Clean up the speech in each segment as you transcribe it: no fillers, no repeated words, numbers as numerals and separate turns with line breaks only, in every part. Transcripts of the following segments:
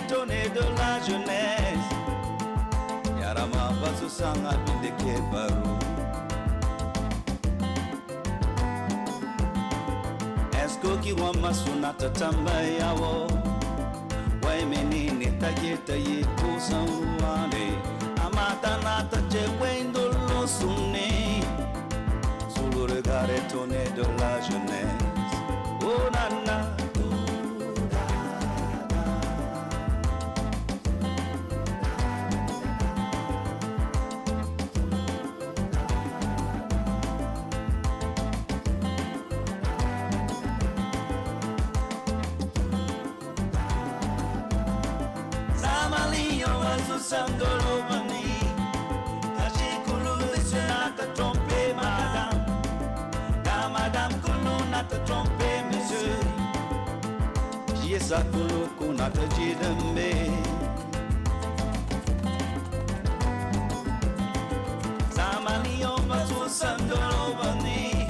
étonné de la jeunesse. Yarama Basusanga Bindeke Baru. Esko Kiwama Sunata Tamba Yawo. Waimenini Tajeta Yiku Sanwane. Amatanata Chewendo Losune. Sous le regard étonné de la jeunesse. Oh nana. Sandolo Bani, Kachikulu is not a trompe, madame. Car madame Kulu not a trompe, monsieur. Jiesakulu Kunata Jidambe. Samalio Basu Sandolo Bani,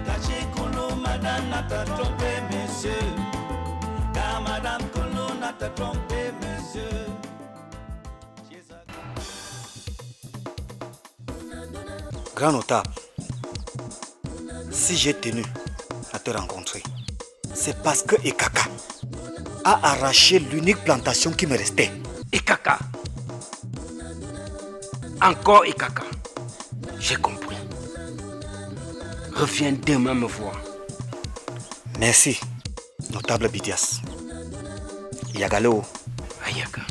Kachikulu madame not a trompe, monsieur. Car madame Kulu not a trompe, monsieur.
Grand notable, si j'ai tenu à te rencontrer, c'est parce que Ekaka a arraché l'unique plantation qui me restait.
Ekaka. Encore Ekaka. J'ai compris. Reviens demain me voir.
Merci, notable Bidias. Yagaleo.
Ayaga.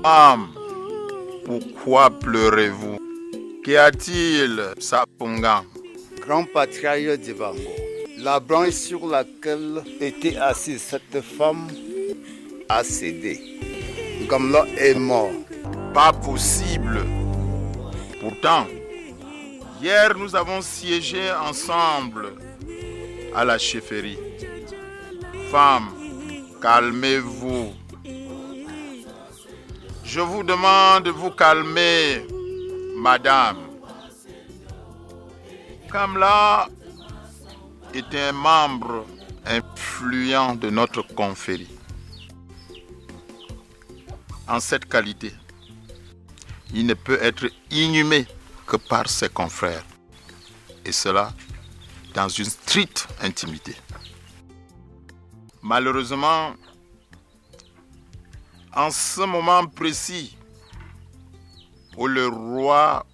Femme, pourquoi pleurez-vous? Qu'y a-t-il, Sapungan?
Grand patriarche d'Ivango, la branche sur laquelle était assise cette femme a cédé. Gamla est mort.
Pas possible. Pourtant, hier nous avons siégé ensemble à la chefferie. Femme, calmez-vous. Je vous demande de vous calmer, madame. Kamla est un membre influent de notre confrérie. En cette qualité, il ne peut être inhumé que par ses confrères. Et cela dans une stricte intimité. Malheureusement, en ce moment précis où le roi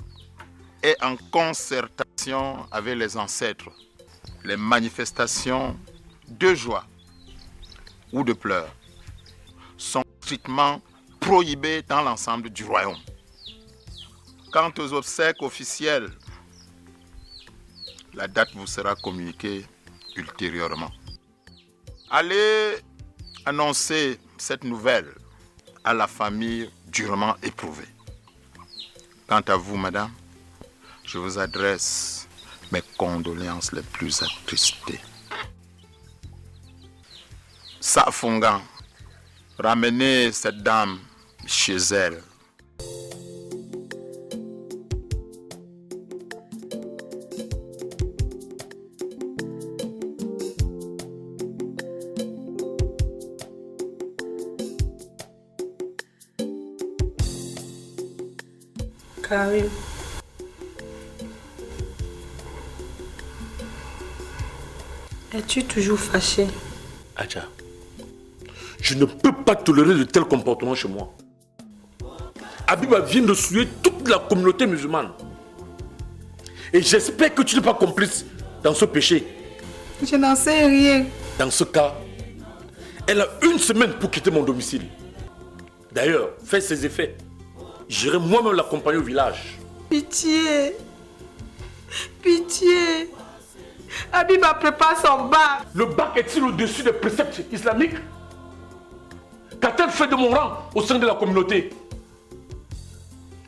est en concertation avec les ancêtres, les manifestations de joie ou de pleurs sont strictement prohibées dans l'ensemble du royaume. Quant aux obsèques officielles, la date vous sera communiquée ultérieurement. Allez annoncer cette nouvelle à la famille durement éprouvée. Quant à vous, madame, je vous adresse mes condoléances les plus attristées. Safungan, ramenez cette dame chez elle.
Karim. Es-tu toujours fâché?
Adja, je ne peux pas tolérer de tels comportements chez moi. Abiba vient de souiller toute la communauté musulmane. Et j'espère que tu n'es pas complice dans ce péché.
Je n'en sais rien.
Dans ce cas, elle a 1 semaine pour quitter mon domicile. D'ailleurs, fais ses effets. J'irai moi-même l'accompagner au village.
Pitié. Pitié. Abiba prépare son bac.
Le bac est-il au-dessus des préceptes islamiques? Qu'a-t-elle fait de mon rang au sein de la communauté?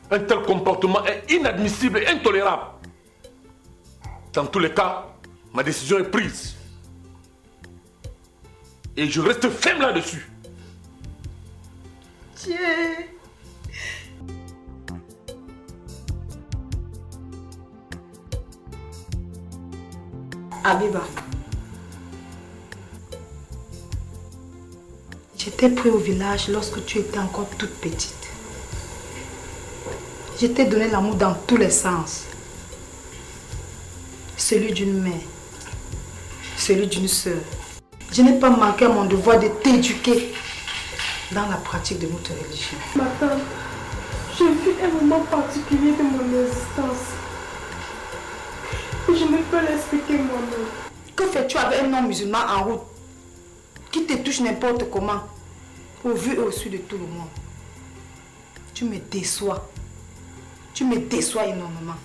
Un tel comportement est inadmissible et intolérable. Dans tous les cas, ma décision est prise. Et je reste ferme là-dessus.
Tiens. Abiba, j'étais pris au village lorsque tu étais encore toute petite. Je t'ai donné l'amour dans tous les sens. Celui d'une mère, celui d'une sœur. Je n'ai pas manqué à mon devoir de t'éduquer dans la pratique de notre religion.
Ma tante, j'ai vu un moment particulier de mon existence. Et je ne peux l'expliquer moi-même.
Que fais-tu avec un non-musulman en route qui te touche n'importe comment, au vu et au su de tout le monde? Tu me déçois. Tu me déçois énormément.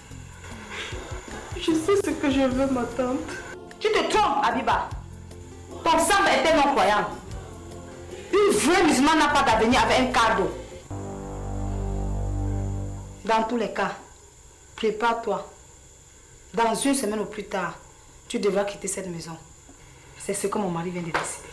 Je sais ce que je veux, ma tante.
Tu te trompes, Abiba. Ton sang est un non-croyant. Une vraie musulmane n'a pas d'avenir avec un cadeau. Dans tous les cas, prépare-toi. Dans une semaine ou plus tard, tu devras quitter cette maison. C'est ce que mon mari vient de décider.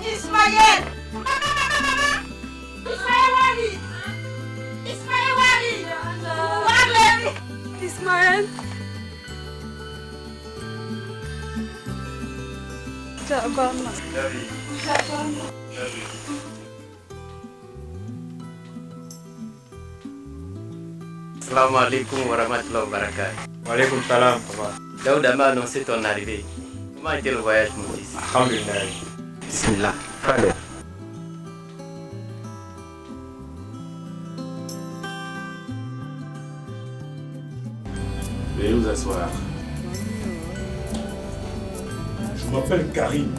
Ismaël! Ismaël Wali! Ismaël Wali! Wali! Ismaël!
Assalamu alaikum wa rahmatullahi wa barakatuh.
Wa alaikum salam, papa.
Daouda m'a annoncé ton arrivée. Comment a été le voyage, mon fils?
Alhamdulillah.
Bismillah. Fadel.
Veuillez vous asseoir. Je m'appelle Karim,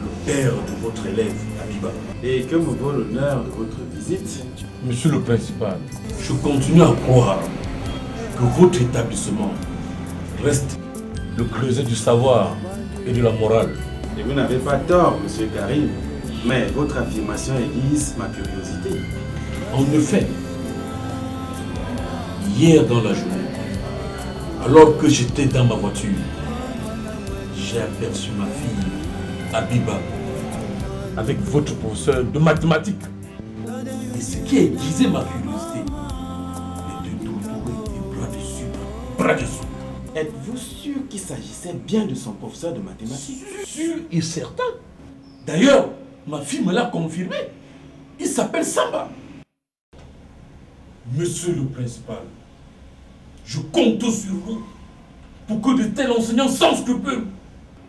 le père de votre élève, Abiba.
Et que me vaut l'honneur de votre visite?
Monsieur le principal, je continue à croire que votre établissement reste le creuset du savoir et de la morale.
Et vous n'avez pas tort, monsieur Karim. Mais votre affirmation aiguise ma curiosité.
En effet, hier dans la journée, alors que j'étais dans ma voiture, j'ai aperçu ma fille, Abiba, avec votre professeur de mathématiques. Et ce qui a aiguisé ma curiosité est de torturer et bras dessus, bras dessous.
Êtes-vous sûr qu'il s'agissait bien de son professeur de mathématiques?
Sûr et certain. D'ailleurs, ma fille me l'a confirmé. Il s'appelle Samba. Monsieur le principal, je compte sur vous pour que de tels enseignants sans scrupules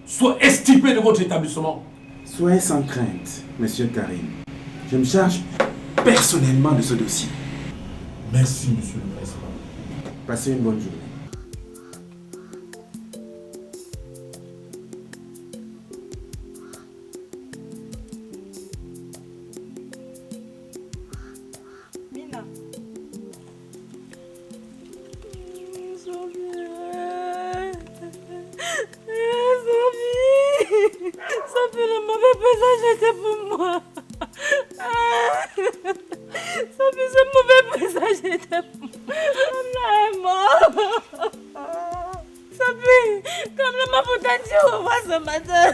soient extirpés de votre établissement.
Soyez sans crainte, monsieur Karim. Je me charge personnellement de ce dossier.
Merci, monsieur le principal.
Passez une bonne journée.
Sophie, le mauvais présage était pour moi. Sophie, ce mauvais présage était pour moi. Allah est mort. Sophie, comme le m'a pourtant dit au revoir ce matin,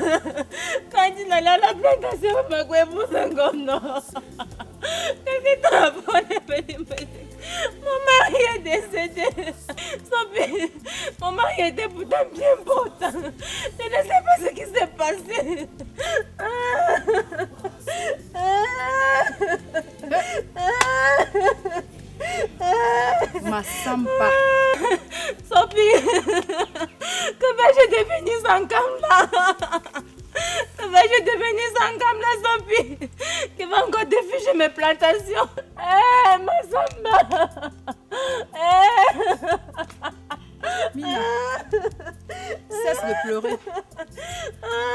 quand il allait à la plantation, il m'a épousé un gomme, non. Qu'est-ce que t'as apporté? Mon mari est décédé. Sophie, mon mari était pourtant bien important. Je ne sais pas ce qui s'est passé.
Ma Samba.
Sophie, que vais-je devenir sans Kamla? Que vais-je devenir sans Kamla, Sophie? Qui va encore déficher mes plantations? Ma Samba.
Mina, cesse de pleurer.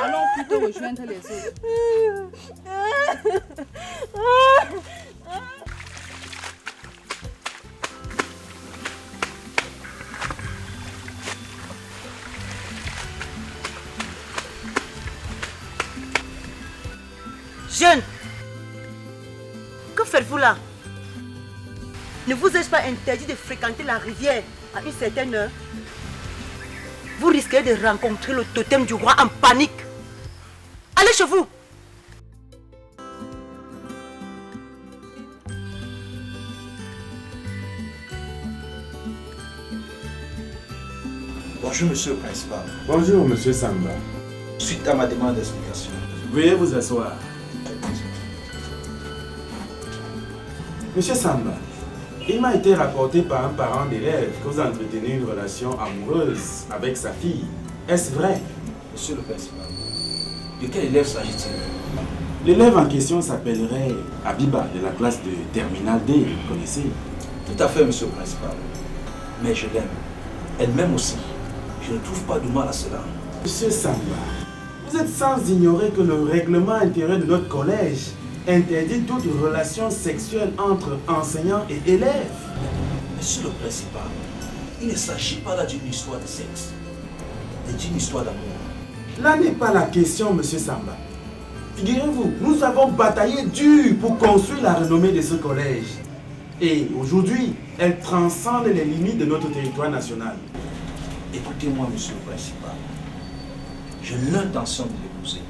Allons plutôt rejoindre les autres.
Jeune, que faites-vous là? Ne vous ai-je pas interdit de fréquenter la rivière à une certaine heure? vous risquez de rencontrer le totem du roi en panique. Allez chez vous.
Bonjour, monsieur le principal.
Bonjour, monsieur Samba.
Suite à ma demande d'explication.
Veuillez vous asseoir. Monsieur Samba, il m'a été rapporté par un parent d'élève que vous entretenez une relation amoureuse avec sa fille. Est-ce vrai?
Monsieur le principal, de quel élève s'agit-il?
L'élève en question s'appellerait Abiba de la classe de Terminal D, vous connaissez?
Tout à fait, monsieur le principal. Mais je l'aime. Elle m'aime aussi. Je ne trouve pas de mal à cela.
Monsieur Samba, vous êtes sans ignorer que le règlement intérieur de notre collège interdit toute relation sexuelle entre enseignants et élèves.
Monsieur le principal, il ne s'agit pas là d'une histoire de sexe, mais d'une histoire d'amour.
Là n'est pas la question, monsieur Samba. Figurez-vous, nous avons bataillé dur pour construire la renommée de ce collège. Et aujourd'hui, elle transcende les limites de notre territoire national.
Écoutez-moi, monsieur le principal. J'ai l'intention de l'épouser.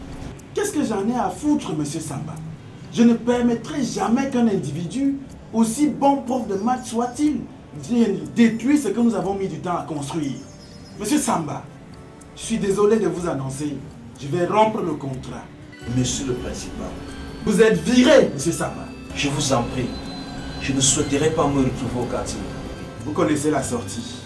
Qu'est-ce que j'en ai à foutre, monsieur Samba? Je ne permettrai jamais qu'un individu, aussi bon prof de maths soit-il, vienne détruire ce que nous avons mis du temps à construire. Monsieur Samba, je suis désolé de vous annoncer, je vais rompre le contrat.
Monsieur le principal.
Vous êtes viré, monsieur Samba.
Je vous en prie. Je ne souhaiterais pas me retrouver au quartier.
Vous connaissez la sortie.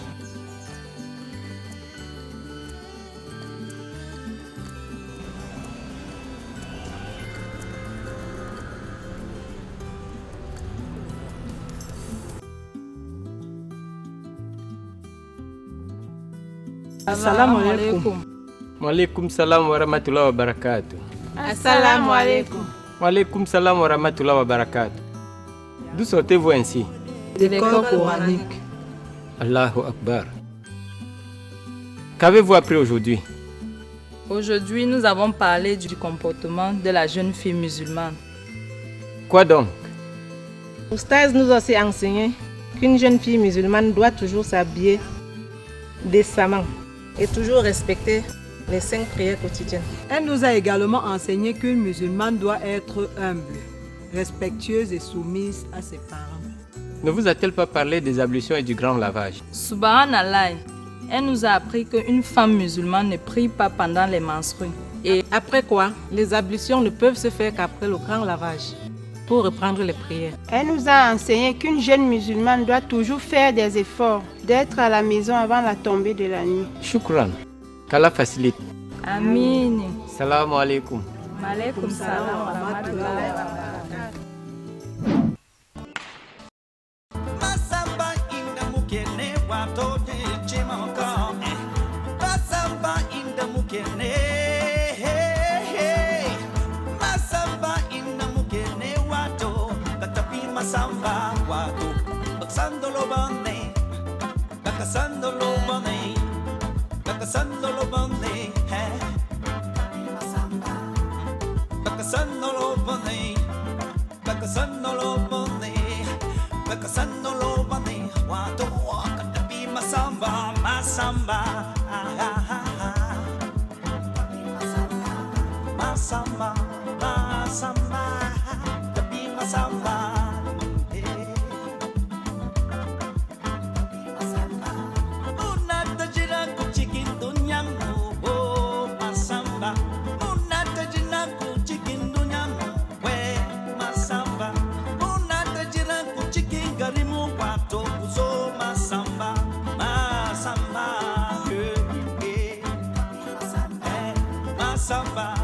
Assalamu alaikum.
Wa alaikum salam wa rahmatullahi wa barakatuh.
Assalamu alaikum.
Wa alaikum salam wa rahmatullahi wa barakatuh. D'où sortez-vous ainsi?
De l'école coranique.
Allahu Akbar. Qu'avez-vous appris aujourd'hui?
Aujourd'hui, nous avons parlé du comportement de la jeune fille musulmane.
Quoi donc?
Oustaz nous a aussi enseigné qu'une jeune fille musulmane doit toujours s'habiller décemment et toujours respecter les 5 prières quotidiennes.
Elle nous a également enseigné qu'une musulmane doit être humble, respectueuse et soumise à ses parents.
Ne vous a-t-elle pas parlé des ablutions et du grand lavage?
Subhanallah, elle nous a appris qu'une femme musulmane ne prie pas pendant les menstrues.
Et après quoi, les ablutions ne peuvent se faire qu'après le grand lavage, pour reprendre les prières.
Elle nous a enseigné qu'une jeune musulmane doit toujours faire des efforts, d'être à la maison avant la tombée de la nuit.
Shukran. Qu'Allah facilite.
Amin.
Salam alaikum.
Malaikum salam wa rahmatullahi wa barakatuh.
Masamba inda mukene watote chimanga. Masamba inda mukene. Masamba inda mukene wato. Katapi masamba wato. Baksandolo bane. Bakasandolo bane. Bakasandolo bane. Bakasandolo bane. Bakasandolo bane. Bakasandolo bane. Wato katapi masamba. Masamba. Masamba. Masamba. Katapi masamba. Masamba,